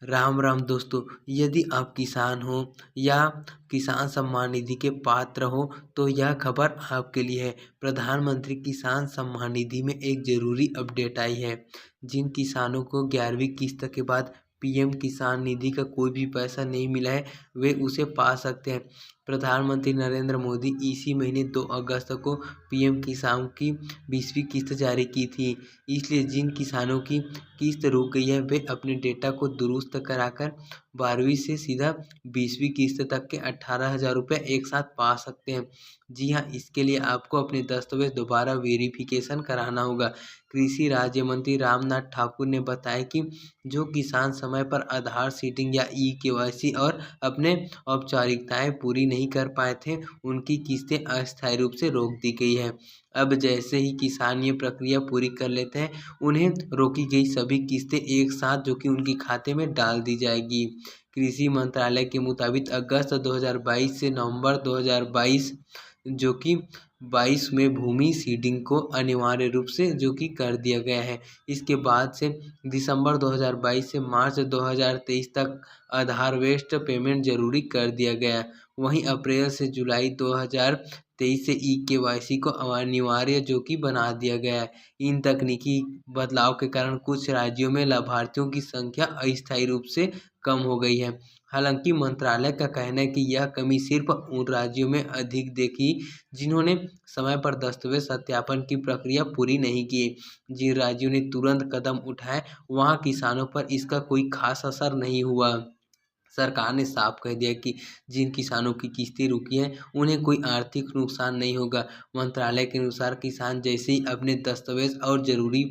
राम राम दोस्तों। यदि आप किसान हो या किसान सम्मान निधि के पात्र हो तो यह खबर आपके लिए है। प्रधानमंत्री किसान सम्मान निधि में एक जरूरी अपडेट आई है। जिन किसानों को 11वीं किस्त के बाद पीएम किसान निधि का कोई भी पैसा नहीं मिला है वे उसे पा सकते हैं। प्रधानमंत्री नरेंद्र मोदी इसी महीने 2 अगस्त को पीएम किसान की 20वीं किस्त जारी की थी। इसलिए जिन किसानों की किस्त रुक गई है वे अपने डेटा को दुरुस्त कराकर 12वीं से सीधा 20वीं किस्त तक के 18,000 रुपये एक साथ पा सकते हैं। जी हाँ, इसके लिए आपको अपने दस्तावेज दोबारा वेरिफिकेशन कराना होगा। कृषि राज्य मंत्री रामनाथ ठाकुर ने बताया कि जो किसान समय पर आधार सीडिंग या ई-केवाईसी और अपने औपचारिकताएं पूरी नहीं कर पाए थे उनकी किस्तें अस्थायी रूप से रोक दी गई है। अब जैसे ही किसान ये प्रक्रिया पूरी कर लेते हैं उन्हें रोकी गई सभी किस्तें एक साथ जो कि उनके खाते में डाल दी जाएगी। कृषि मंत्रालय के मुताबिक अगस्त 2022 से नवंबर 2022 जो कि 22 में भूमि सीडिंग को अनिवार्य रूप से जो कि कर दिया गया है। इसके बाद से दिसंबर 2022 से मार्च 2023 तक आधार वेस्ट पेमेंट जरूरी कर दिया गया है। वहीं अप्रैल से जुलाई 2023 से ई-केवाईसी को अनिवार्य जो कि बना दिया गया है। इन तकनीकी बदलाव के कारण कुछ राज्यों में लाभार्थियों की संख्या अस्थायी रूप से कम हो गई है। हालांकि मंत्रालय का कहना है कि यह कमी सिर्फ उन राज्यों में अधिक देखी जिन्होंने समय पर दस्तावेज सत्यापन की प्रक्रिया पूरी नहीं की। जिन राज्यों ने तुरंत कदम उठाए वहां किसानों पर इसका कोई खास असर नहीं हुआ। सरकार ने साफ कह दिया कि जिन किसानों की किस्तें रुकी हैं उन्हें कोई आर्थिक नुकसान नहीं होगा। मंत्रालय के अनुसार किसान जैसे ही अपने दस्तावेज और ज़रूरी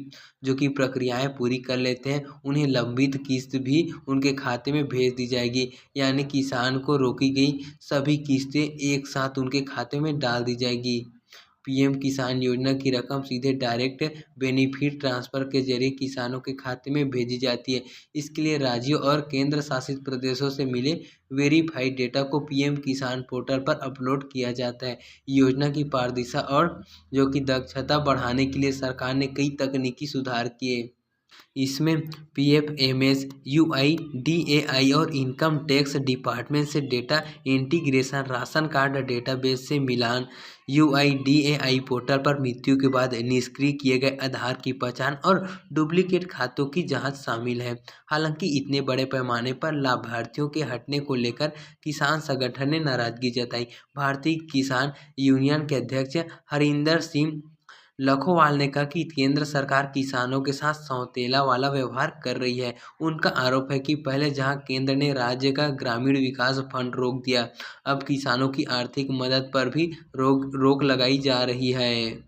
जो कि प्रक्रियाएं पूरी कर लेते हैं उन्हें लंबित किस्त भी उनके खाते में भेज दी जाएगी। यानी किसान को रोकी गई सभी किस्तें एक साथ उनके खाते में डाल दी जाएगी। पीएम किसान योजना की रकम सीधे डायरेक्ट बेनिफिट ट्रांसफर के जरिए किसानों के खाते में भेजी जाती है। इसके लिए राज्यों और केंद्र शासित प्रदेशों से मिले वेरीफाइड डेटा को पीएम किसान पोर्टल पर अपलोड किया जाता है। योजना की पारदर्शिता और जो कि दक्षता बढ़ाने के लिए सरकार ने कई तकनीकी सुधार किए। इसमें पीएफएमएस, यूआईडीएआई और इनकम टैक्स डिपार्टमेंट से data integration, ration card database से मिलान, यूआईडीएआई पोर्टल पर मृत्यु के बाद निष्क्रिय किए गए आधार की पहचान और डुप्लीकेट खातों की जांच शामिल है। हालांकि इतने बड़े पैमाने पर लाभार्थियों के हटने को लेकर किसान संगठन ने नाराजगी जताई। भारतीय किसान यूनियन के अध्यक्ष हरिंदर सिंह लखोवाल ने कहा कि केंद्र सरकार किसानों के साथ सौतेला वाला व्यवहार कर रही है। उनका आरोप है कि पहले जहां केंद्र ने राज्य का ग्रामीण विकास फंड रोक दिया, अब किसानों की आर्थिक मदद पर भी रोक लगाई जा रही है।